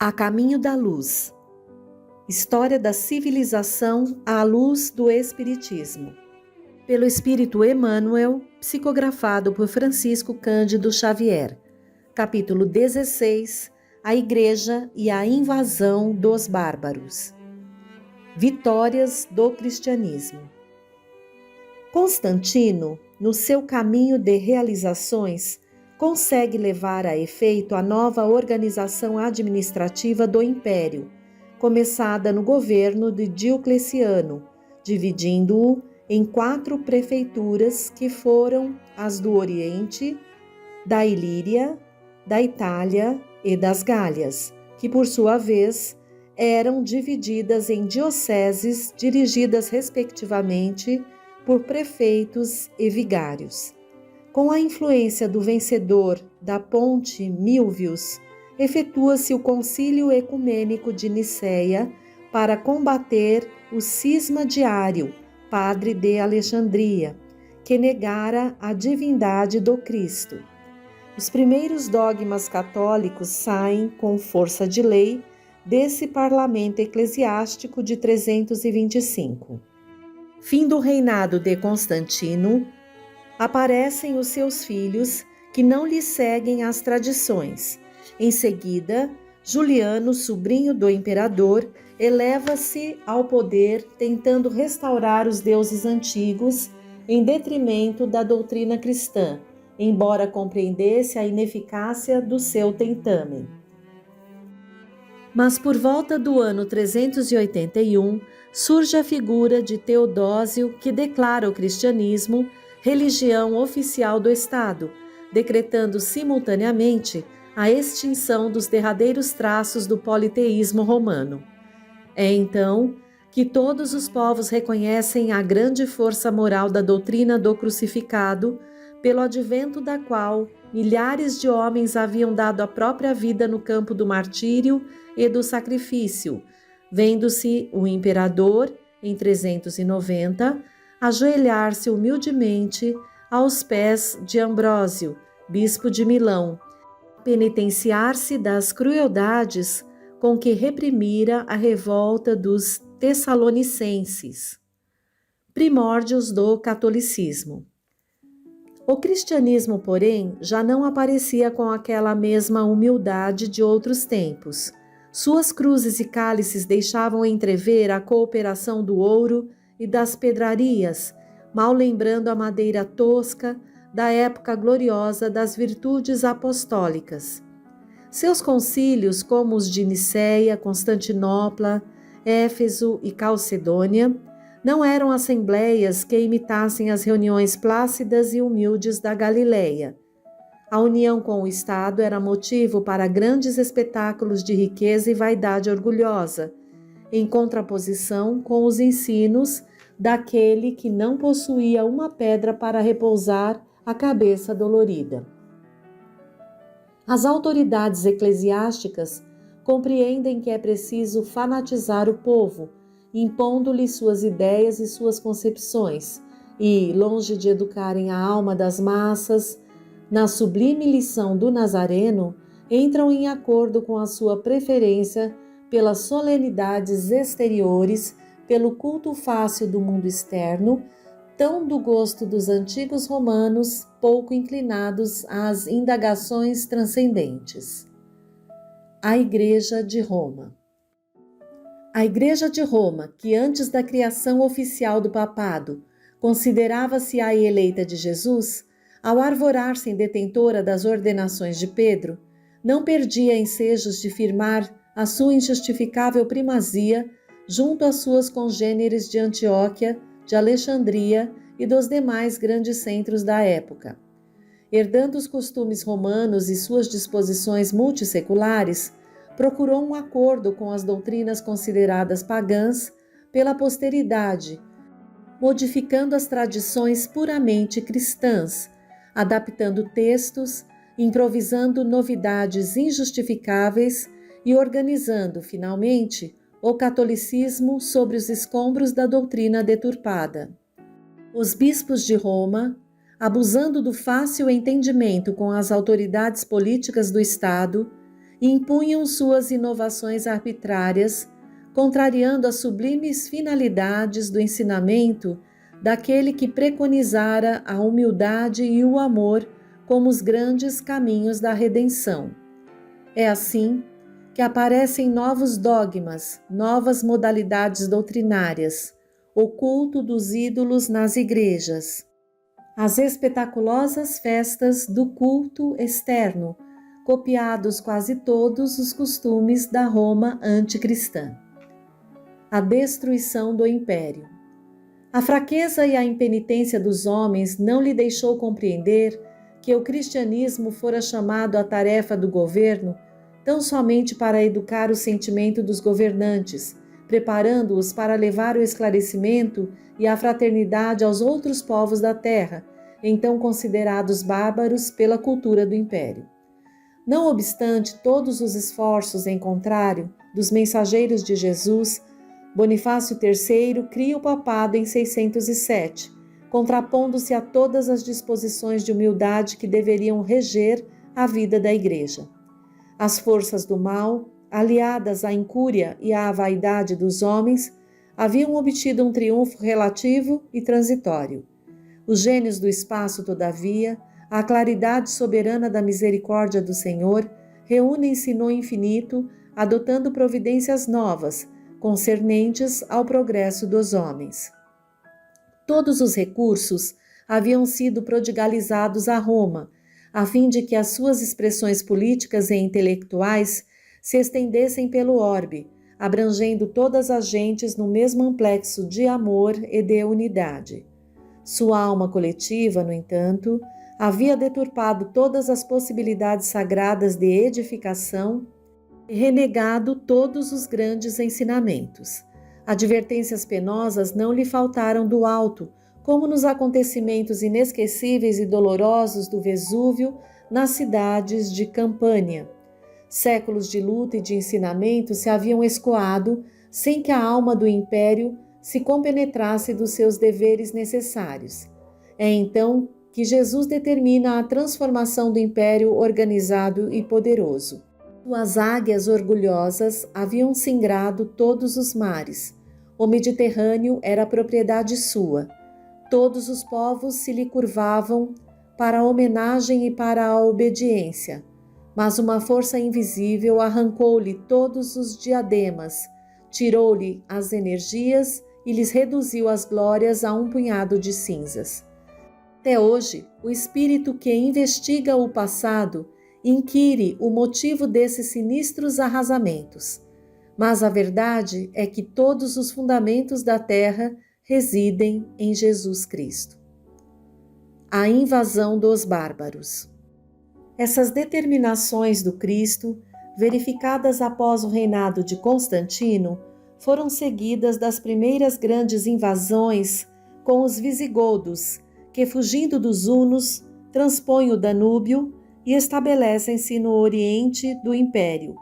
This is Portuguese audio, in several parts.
A caminho da luz. História da civilização à luz do Espiritismo. Pelo Espírito Emmanuel, psicografado por Francisco Cândido Xavier. Capítulo 16. A Igreja e a invasão dos bárbaros. Vitórias do cristianismo. Constantino, no seu caminho de realizações, consegue levar a efeito a nova organização administrativa do Império, começada no governo de Diocleciano, dividindo-o em 4 prefeituras que foram as do Oriente, da Ilíria, da Itália e das Gálias, que por sua vez eram divididas em dioceses dirigidas respectivamente por prefeitos e vigários. Com a influência do vencedor da Ponte Milvius, efetua-se o Concílio Ecumênico de Nicéia para combater o cisma de Ário, padre de Alexandria, que negara a divindade do Cristo. Os primeiros dogmas católicos saem, com força de lei, desse parlamento eclesiástico de 325. Fim do reinado de Constantino, aparecem os seus filhos, que não lhe seguem as tradições. Em seguida, Juliano, sobrinho do imperador, eleva-se ao poder, tentando restaurar os deuses antigos em detrimento da doutrina cristã, embora compreendesse a ineficácia do seu tentamen. Mas por volta do ano 381, surge a figura de Teodósio, que declara o cristianismo religião oficial do Estado, decretando simultaneamente a extinção dos derradeiros traços do politeísmo romano. É então que todos os povos reconhecem a grande força moral da doutrina do crucificado, pelo advento da qual milhares de homens haviam dado a própria vida no campo do martírio e do sacrifício, vendo-se o imperador, em 390, ajoelhar-se humildemente aos pés de Ambrósio, bispo de Milão, penitenciar-se das crueldades com que reprimira a revolta dos tessalonicenses. Primórdios do catolicismo. O cristianismo, porém, já não aparecia com aquela mesma humildade de outros tempos. Suas cruzes e cálices deixavam entrever a cooperação do ouro e das pedrarias, mal lembrando a madeira tosca da época gloriosa das virtudes apostólicas. Seus concílios, como os de Nicéia, Constantinopla, Éfeso e Calcedônia, não eram assembleias que imitassem as reuniões plácidas e humildes da Galileia. A união com o Estado era motivo para grandes espetáculos de riqueza e vaidade orgulhosa, em contraposição com os ensinos daquele que não possuía uma pedra para repousar a cabeça dolorida. As autoridades eclesiásticas compreendem que é preciso fanatizar o povo, impondo-lhe suas ideias e suas concepções, e, longe de educarem a alma das massas, na sublime lição do Nazareno, entram em acordo com a sua preferência pelas solenidades exteriores, pelo culto fácil do mundo externo, tão do gosto dos antigos romanos, pouco inclinados às indagações transcendentes. A Igreja de Roma. A Igreja de Roma, que antes da criação oficial do papado considerava-se a eleita de Jesus, ao arvorar-se em detentora das ordenações de Pedro, não perdia ensejos de firmar a sua injustificável primazia junto às suas congêneres de Antioquia, de Alexandria e dos demais grandes centros da época. Herdando os costumes romanos e suas disposições multisseculares, procurou um acordo com as doutrinas consideradas pagãs pela posteridade, modificando as tradições puramente cristãs, adaptando textos, improvisando novidades injustificáveis e organizando, finalmente, o catolicismo sobre os escombros da doutrina deturpada. Os bispos de Roma, abusando do fácil entendimento com as autoridades políticas do Estado, e impunham suas inovações arbitrárias, contrariando as sublimes finalidades do ensinamento daquele que preconizara a humildade e o amor como os grandes caminhos da redenção. É assim que aparecem novos dogmas, novas modalidades doutrinárias, o culto dos ídolos nas igrejas, as espetaculosas festas do culto externo, copiados quase todos os costumes da Roma anticristã. A destruição do império. A fraqueza e a impenitência dos homens não lhe deixou compreender que o cristianismo fora chamado à tarefa do governo tão somente para educar o sentimento dos governantes, preparando-os para levar o esclarecimento e a fraternidade aos outros povos da terra, então considerados bárbaros pela cultura do império. Não obstante todos os esforços em contrário dos mensageiros de Jesus, Bonifácio III cria o papado em 607, contrapondo-se a todas as disposições de humildade que deveriam reger a vida da Igreja. As forças do mal, aliadas à incúria e à vaidade dos homens, haviam obtido um triunfo relativo e transitório. Os gênios do espaço, todavia, a claridade soberana da misericórdia do Senhor, reúnem-se no infinito, adotando providências novas, concernentes ao progresso dos homens. Todos os recursos haviam sido prodigalizados a Roma, a fim de que as suas expressões políticas e intelectuais se estendessem pelo orbe, abrangendo todas as gentes no mesmo amplexo de amor e de unidade. Sua alma coletiva, no entanto, havia deturpado todas as possibilidades sagradas de edificação e renegado todos os grandes ensinamentos. Advertências penosas não lhe faltaram do alto, como nos acontecimentos inesquecíveis e dolorosos do Vesúvio nas cidades de Campânia. Séculos de luta e de ensinamento se haviam escoado sem que a alma do império se compenetrasse dos seus deveres necessários. É então que Jesus determina a transformação do império organizado e poderoso. Suas águias orgulhosas haviam singrado todos os mares. O Mediterrâneo era propriedade sua. Todos os povos se lhe curvavam para a homenagem e para a obediência, mas uma força invisível arrancou-lhe todos os diademas, tirou-lhe as energias e lhes reduziu as glórias a um punhado de cinzas. Até hoje, o espírito que investiga o passado inquire o motivo desses sinistros arrasamentos, mas a verdade é que todos os fundamentos da terra residem em Jesus Cristo. A invasão dos bárbaros. Essas determinações do Cristo, verificadas após o reinado de Constantino, foram seguidas das primeiras grandes invasões com os visigodos, que, fugindo dos hunos, transpõem o Danúbio e estabelecem-se no oriente do Império,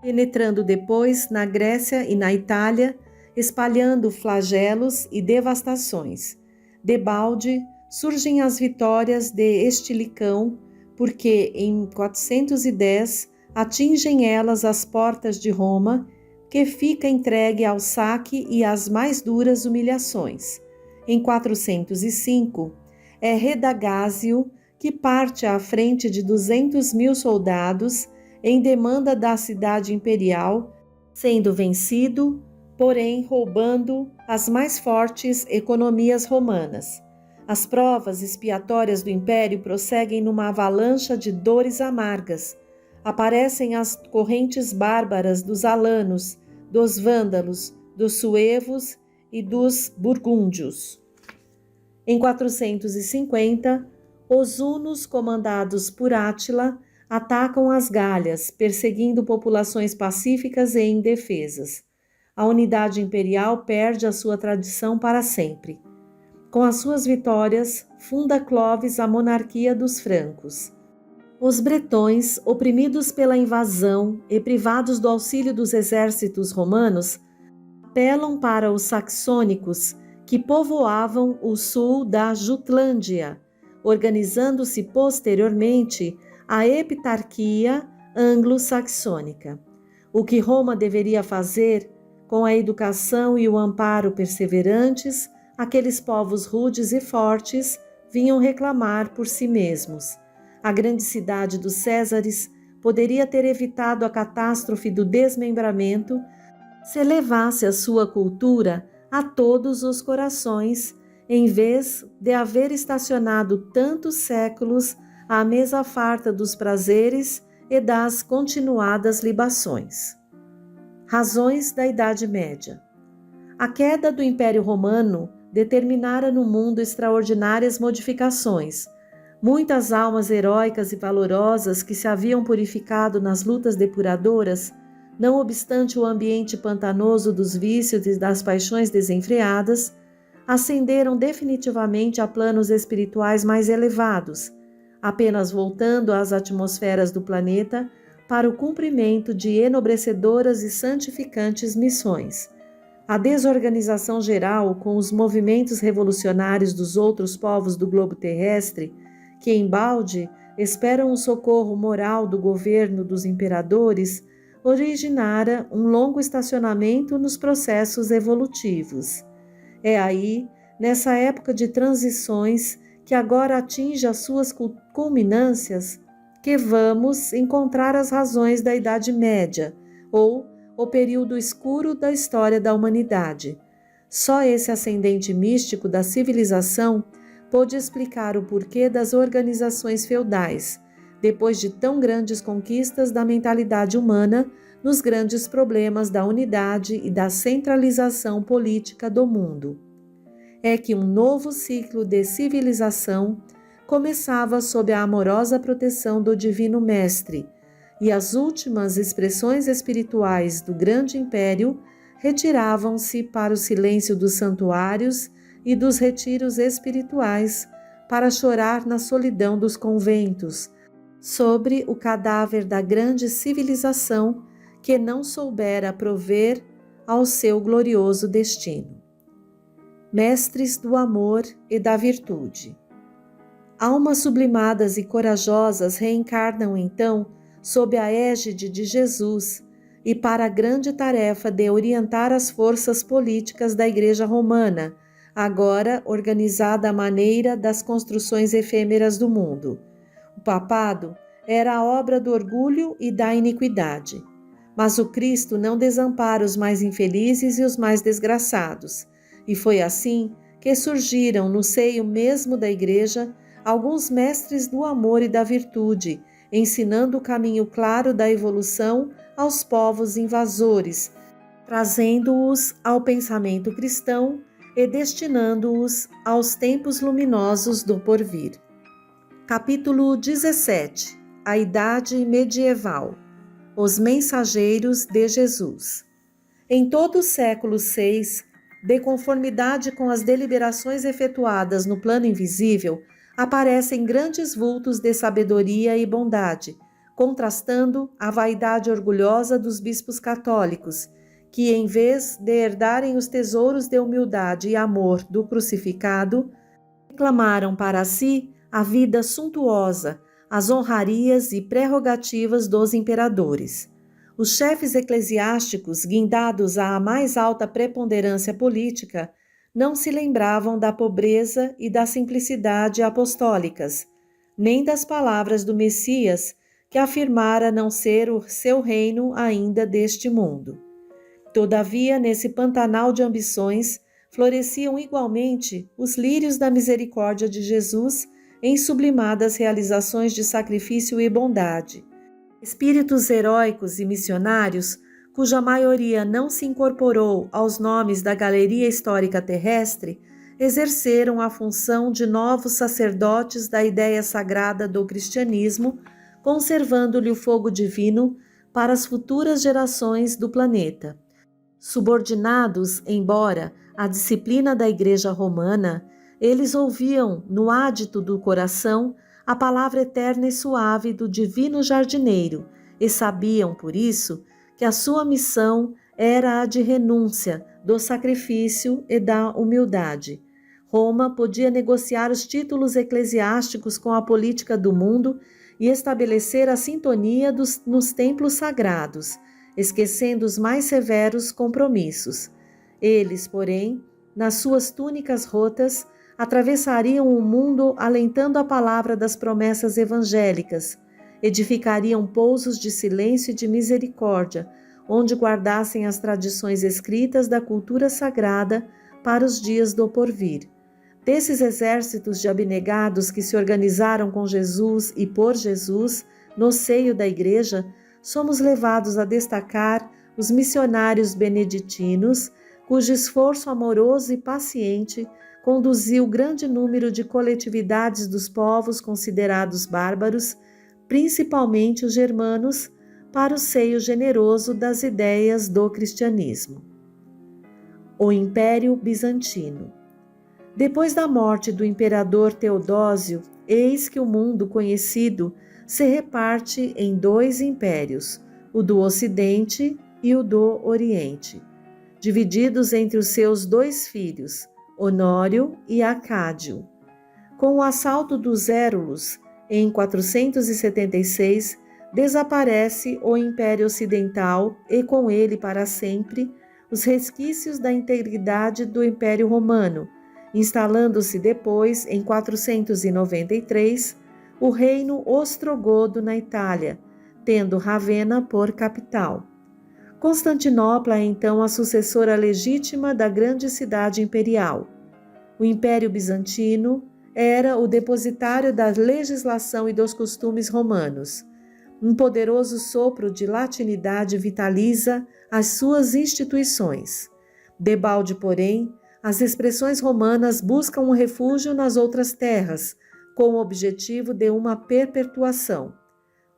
penetrando depois na Grécia e na Itália, espalhando flagelos e devastações. Debalde surgem as vitórias de Estilicão, porque em 410 atingem elas as portas de Roma, que fica entregue ao saque e às mais duras humilhações. Em 405, é Redagásio que parte à frente de 200.000 soldados em demanda da cidade imperial, sendo vencido, porém roubando as mais fortes economias romanas. As provas expiatórias do império prosseguem numa avalanche de dores amargas. Aparecem as correntes bárbaras dos alanos, dos vândalos, dos suevos e dos burgúndios. Em 450, os hunos, comandados por Átila, atacam as Galhas, perseguindo populações pacíficas e indefesas. A unidade imperial perde a sua tradição para sempre. Com as suas vitórias, funda Clovis a monarquia dos francos. Os bretões, oprimidos pela invasão e privados do auxílio dos exércitos romanos, apelam para os saxônicos, que povoavam o sul da Jutlândia, organizando-se posteriormente a Epitarquia anglo-saxônica. O que Roma deveria fazer, com a educação e o amparo perseverantes, aqueles povos rudes e fortes vinham reclamar por si mesmos. A grande cidade dos Césares poderia ter evitado a catástrofe do desmembramento se levasse a sua cultura a todos os corações, em vez de haver estacionado tantos séculos à mesa farta dos prazeres e das continuadas libações. Razões da Idade Média. A queda do Império Romano determinara no mundo extraordinárias modificações. Muitas almas heróicas e valorosas que se haviam purificado nas lutas depuradoras, não obstante o ambiente pantanoso dos vícios e das paixões desenfreadas, ascenderam definitivamente a planos espirituais mais elevados, apenas voltando às atmosferas do planeta para o cumprimento de enobrecedoras e santificantes missões. A desorganização geral com os movimentos revolucionários dos outros povos do globo terrestre, que embalde esperam o socorro moral do governo dos imperadores, originara um longo estacionamento nos processos evolutivos. É aí, nessa época de transições que agora atinge as suas culminâncias, que vamos encontrar as razões da Idade Média, ou o período escuro da história da humanidade. Só esse ascendente místico da civilização pôde explicar o porquê das organizações feudais, depois de tão grandes conquistas da mentalidade humana nos grandes problemas da unidade e da centralização política do mundo. É que um novo ciclo de civilização começava sob a amorosa proteção do Divino Mestre, e as últimas expressões espirituais do grande império retiravam-se para o silêncio dos santuários e dos retiros espirituais para chorar na solidão dos conventos, sobre o cadáver da grande civilização que não soubera prover ao seu glorioso destino. Mestres do amor e da virtude. Almas sublimadas e corajosas reencarnam então sob a égide de Jesus e para a grande tarefa de orientar as forças políticas da Igreja Romana, agora organizada à maneira das construções efêmeras do mundo. O papado era a obra do orgulho e da iniquidade. Mas o Cristo não desampara os mais infelizes e os mais desgraçados, e foi assim que surgiram no seio mesmo da Igreja alguns mestres do amor e da virtude, ensinando o caminho claro da evolução aos povos invasores, trazendo-os ao pensamento cristão e destinando-os aos tempos luminosos do porvir. Capítulo 17. A Idade Medieval. Os Mensageiros de Jesus. Em todo o século VI, de conformidade com as deliberações efetuadas no plano invisível, aparecem grandes vultos de sabedoria e bondade, contrastando a vaidade orgulhosa dos bispos católicos, que, em vez de herdarem os tesouros de humildade e amor do crucificado, reclamaram para si a vida suntuosa, as honrarias e prerrogativas dos imperadores. Os chefes eclesiásticos, guindados à mais alta preponderância política, não se lembravam da pobreza e da simplicidade apostólicas, nem das palavras do Messias, que afirmara não ser o seu reino ainda deste mundo. Todavia, nesse pantanal de ambições, floresciam igualmente os lírios da misericórdia de Jesus em sublimadas realizações de sacrifício e bondade. Espíritos heróicos e missionários, cuja maioria não se incorporou aos nomes da galeria histórica terrestre, exerceram a função de novos sacerdotes da ideia sagrada do cristianismo, conservando-lhe o fogo divino para as futuras gerações do planeta. Subordinados, embora, à disciplina da Igreja Romana, eles ouviam, no ádito do coração, a palavra eterna e suave do divino jardineiro e sabiam, por isso, que a sua missão era a de renúncia, do sacrifício e da humildade. Roma podia negociar os títulos eclesiásticos com a política do mundo e estabelecer a sintonia nos templos sagrados, esquecendo os mais severos compromissos. Eles, porém, nas suas túnicas rotas, atravessariam o mundo alentando a palavra das promessas evangélicas, edificariam pousos de silêncio e de misericórdia, onde guardassem as tradições escritas da cultura sagrada para os dias do porvir. Desses exércitos de abnegados que se organizaram com Jesus e por Jesus, no seio da Igreja, somos levados a destacar os missionários beneditinos, cujo esforço amoroso e paciente conduziu grande número de coletividades dos povos considerados bárbaros, principalmente os germanos, para o seio generoso das ideias do cristianismo. O Império Bizantino. Depois da morte do imperador Teodósio, eis que o mundo conhecido se reparte em dois impérios, o do Ocidente e o do Oriente, divididos entre os seus dois filhos, Honório e Acádio. Com o assalto dos Érulos, em 476, desaparece o Império Ocidental e com ele para sempre os resquícios da integridade do Império Romano, instalando-se depois, em 493, o reino ostrogodo na Itália, tendo Ravenna por capital. Constantinopla é então a sucessora legítima da grande cidade imperial. O Império Bizantino era o depositário da legislação e dos costumes romanos. Um poderoso sopro de latinidade vitaliza as suas instituições. Debalde, porém, as expressões romanas buscam um refúgio nas outras terras, com o objetivo de uma perpetuação.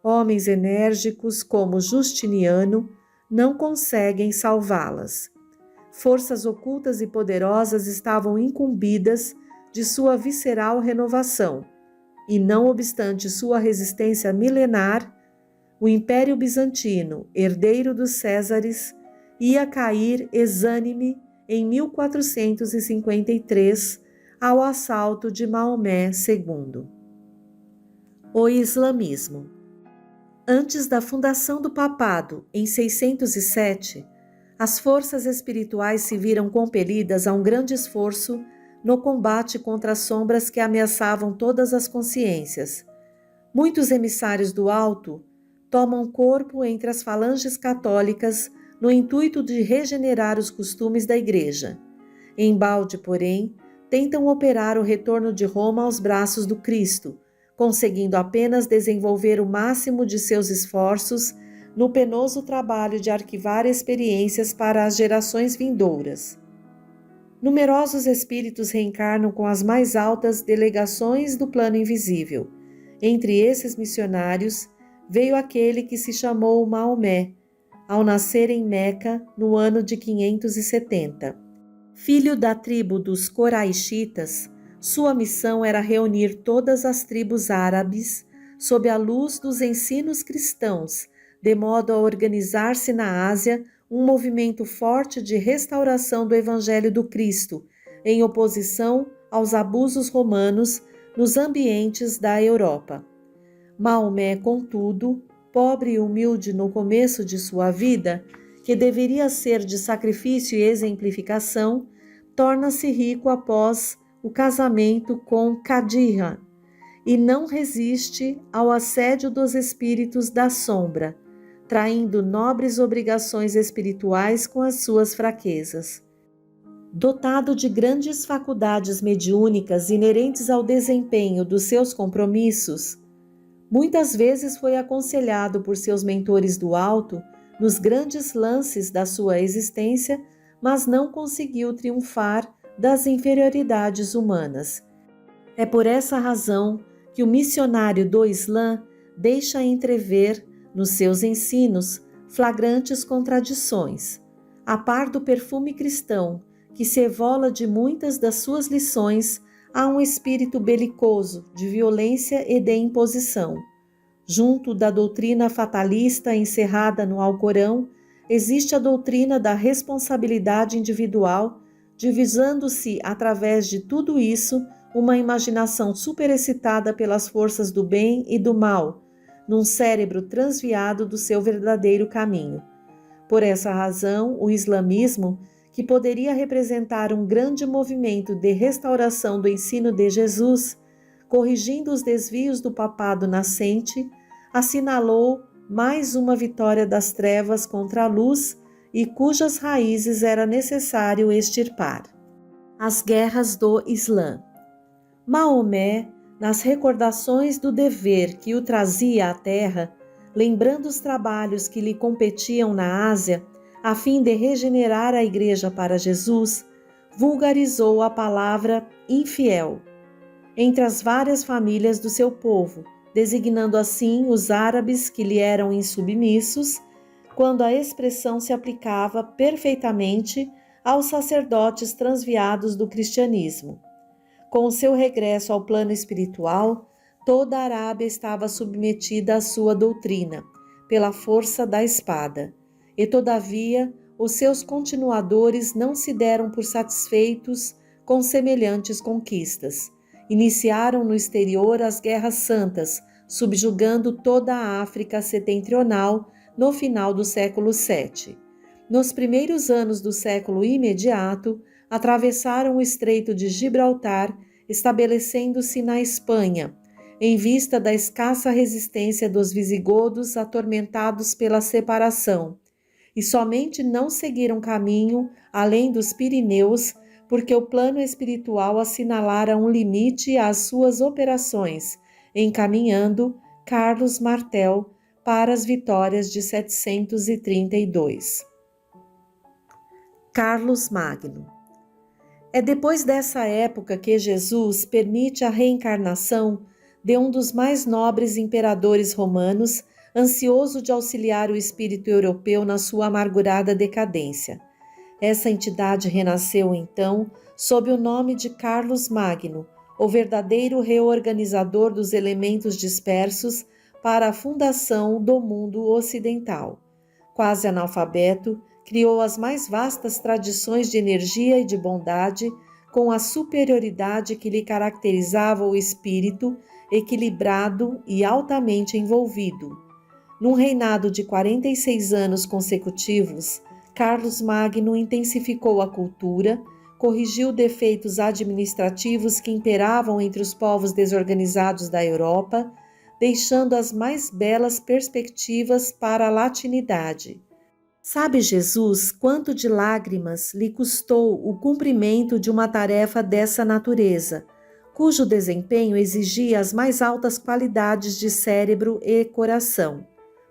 Homens enérgicos como Justiniano não conseguem salvá-las. Forças ocultas e poderosas estavam incumbidas de sua visceral renovação, e não obstante sua resistência milenar, o Império Bizantino, herdeiro dos Césares, ia cair exânime em 1453 ao assalto de Maomé II. O Islamismo. Antes da fundação do papado, em 607, as forças espirituais se viram compelidas a um grande esforço no combate contra as sombras que ameaçavam todas as consciências. Muitos emissários do alto tomam corpo entre as falanges católicas no intuito de regenerar os costumes da Igreja. Embalde, porém, tentam operar o retorno de Roma aos braços do Cristo, conseguindo apenas desenvolver o máximo de seus esforços no penoso trabalho de arquivar experiências para as gerações vindouras. Numerosos espíritos reencarnam com as mais altas delegações do plano invisível. Entre esses missionários, veio aquele que se chamou Maomé, ao nascer em Meca no ano de 570. Filho da tribo dos Coraixitas, sua missão era reunir todas as tribos árabes sob a luz dos ensinos cristãos, de modo a organizar-se na Ásia um movimento forte de restauração do Evangelho do Cristo, em oposição aos abusos romanos nos ambientes da Europa. Maomé, contudo, pobre e humilde no começo de sua vida, que deveria ser de sacrifício e exemplificação, torna-se rico após o casamento com Khadija e não resiste ao assédio dos espíritos da sombra, traindo nobres obrigações espirituais com as suas fraquezas. Dotado de grandes faculdades mediúnicas inerentes ao desempenho dos seus compromissos, muitas vezes foi aconselhado por seus mentores do alto nos grandes lances da sua existência, mas não conseguiu triunfar das inferioridades humanas. É por essa razão que o missionário do Islã deixa entrever, nos seus ensinos, flagrantes contradições. A par do perfume cristão, que se evola de muitas das suas lições, há um espírito belicoso, de violência e de imposição. Junto da doutrina fatalista encerrada no Alcorão, existe a doutrina da responsabilidade individual, divisando-se através de tudo isso uma imaginação superexcitada pelas forças do bem e do mal, num cérebro transviado do seu verdadeiro caminho. Por essa razão, o islamismo, que poderia representar um grande movimento de restauração do ensino de Jesus, corrigindo os desvios do papado nascente, assinalou mais uma vitória das trevas contra a luz e cujas raízes era necessário extirpar. As guerras do Islã. Maomé, nas recordações do dever que o trazia à terra, lembrando os trabalhos que lhe competiam na Ásia, a fim de regenerar a igreja para Jesus, vulgarizou a palavra infiel entre as várias famílias do seu povo, designando assim os árabes que lhe eram insubmissos, quando a expressão se aplicava perfeitamente aos sacerdotes transviados do cristianismo. Com o seu regresso ao plano espiritual, toda a Arábia estava submetida à sua doutrina, pela força da espada, e todavia os seus continuadores não se deram por satisfeitos com semelhantes conquistas. Iniciaram no exterior as guerras santas, subjugando toda a África setentrional no final do século VII. Nos primeiros anos do século imediato, atravessaram o Estreito de Gibraltar, estabelecendo-se na Espanha, em vista da escassa resistência dos visigodos atormentados pela separação, e somente não seguiram caminho além dos Pirineus, porque o plano espiritual assinalara um limite às suas operações, encaminhando Carlos Martel para as vitórias de 732. Carlos Magno. É depois dessa época que Jesus permite a reencarnação de um dos mais nobres imperadores romanos, ansioso de auxiliar o espírito europeu na sua amargurada decadência. Essa entidade renasceu, então, sob o nome de Carlos Magno, o verdadeiro reorganizador dos elementos dispersos para a fundação do mundo ocidental. Quase analfabeto, criou as mais vastas tradições de energia e de bondade, com a superioridade que lhe caracterizava o espírito, equilibrado e altamente envolvido. Num reinado de 46 anos consecutivos, Carlos Magno intensificou a cultura, corrigiu defeitos administrativos que imperavam entre os povos desorganizados da Europa, deixando as mais belas perspectivas para a latinidade. Sabe Jesus quanto de lágrimas lhe custou o cumprimento de uma tarefa dessa natureza, cujo desempenho exigia as mais altas qualidades de cérebro e coração.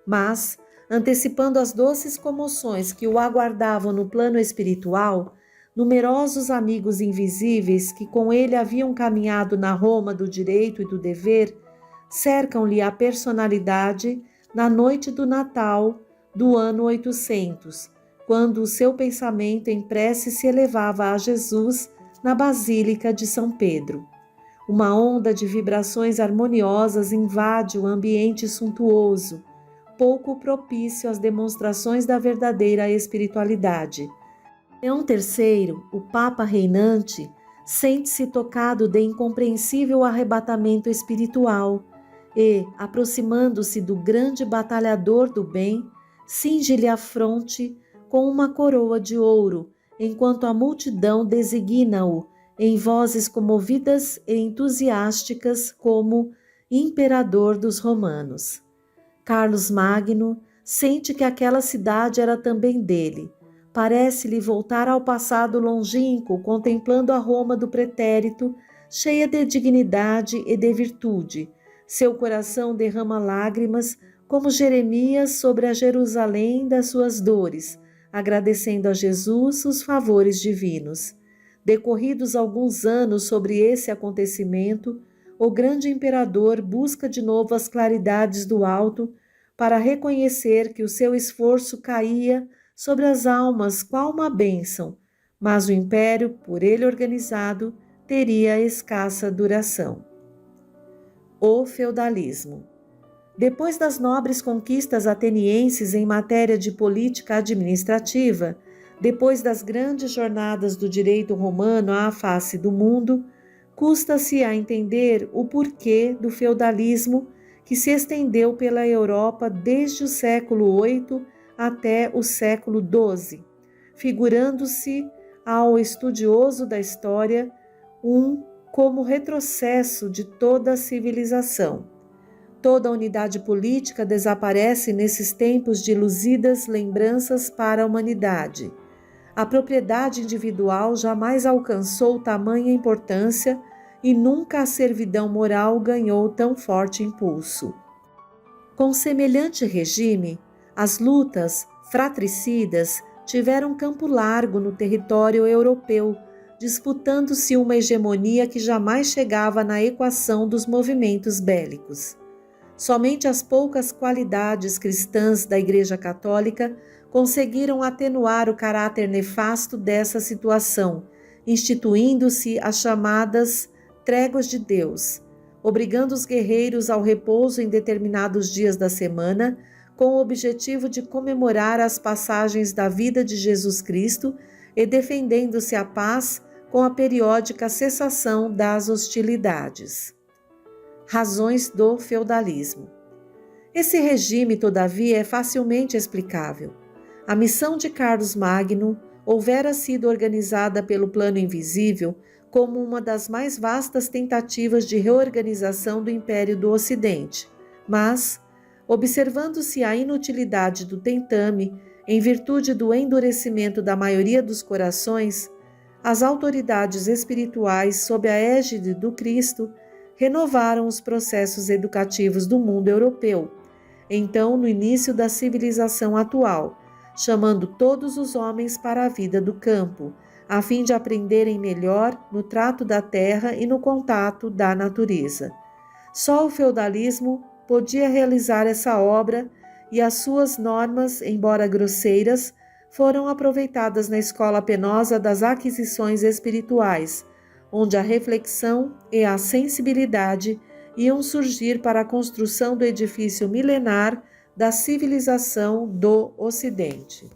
Mas, antecipando as doces comoções que o aguardavam no plano espiritual, numerosos amigos invisíveis que com ele haviam caminhado na Roma do direito e do dever, cercam-lhe a personalidade na noite do Natal do ano 800, quando o seu pensamento em prece se elevava a Jesus na Basílica de São Pedro. Uma onda de vibrações harmoniosas invade o ambiente suntuoso, pouco propício às demonstrações da verdadeira espiritualidade. Leão III, o Papa reinante, sente-se tocado de incompreensível arrebatamento espiritual e, aproximando-se do grande batalhador do bem, cinge-lhe a fronte com uma coroa de ouro, enquanto a multidão designa-o, em vozes comovidas e entusiásticas, como imperador dos romanos. Carlos Magno sente que aquela cidade era também dele. Parece-lhe voltar ao passado longínquo, contemplando a Roma do pretérito, cheia de dignidade e de virtude. Seu coração derrama lágrimas, como Jeremias sobre a Jerusalém das suas dores, agradecendo a Jesus os favores divinos. Decorridos alguns anos sobre esse acontecimento, o grande imperador busca de novo as claridades do alto para reconhecer que o seu esforço caía sobre as almas qual uma bênção, mas o império, por ele organizado, teria escassa duração. O feudalismo. Depois das nobres conquistas atenienses em matéria de política administrativa, depois das grandes jornadas do direito romano à face do mundo, custa-se a entender o porquê do feudalismo que se estendeu pela Europa desde o século VIII até o século XII, figurando-se ao estudioso da história como retrocesso de toda a civilização. Toda a unidade política desaparece nesses tempos de luzidas lembranças para a humanidade. A propriedade individual jamais alcançou tamanha importância e nunca a servidão moral ganhou tão forte impulso. Com semelhante regime, as lutas fratricidas tiveram campo largo no território europeu, disputando-se uma hegemonia que jamais chegava na equação dos movimentos bélicos. Somente as poucas qualidades cristãs da Igreja Católica conseguiram atenuar o caráter nefasto dessa situação, instituindo-se as chamadas tréguas de Deus, obrigando os guerreiros ao repouso em determinados dias da semana, com o objetivo de comemorar as passagens da vida de Jesus Cristo e defendendo-se a paz com a periódica cessação das hostilidades. Razões do feudalismo. Esse regime, todavia, é facilmente explicável. A missão de Carlos Magno houvera sido organizada pelo plano invisível como uma das mais vastas tentativas de reorganização do Império do Ocidente, mas, observando-se a inutilidade do tentame, em virtude do endurecimento da maioria dos corações, as autoridades espirituais, sob a égide do Cristo, renovaram os processos educativos do mundo europeu, então no início da civilização atual, chamando todos os homens para a vida do campo, a fim de aprenderem melhor no trato da terra e no contato da natureza. Só o feudalismo podia realizar essa obra e as suas normas, embora grosseiras, foram aproveitadas na escola penosa das aquisições espirituais, onde a reflexão e a sensibilidade iam surgir para a construção do edifício milenar da civilização do Ocidente.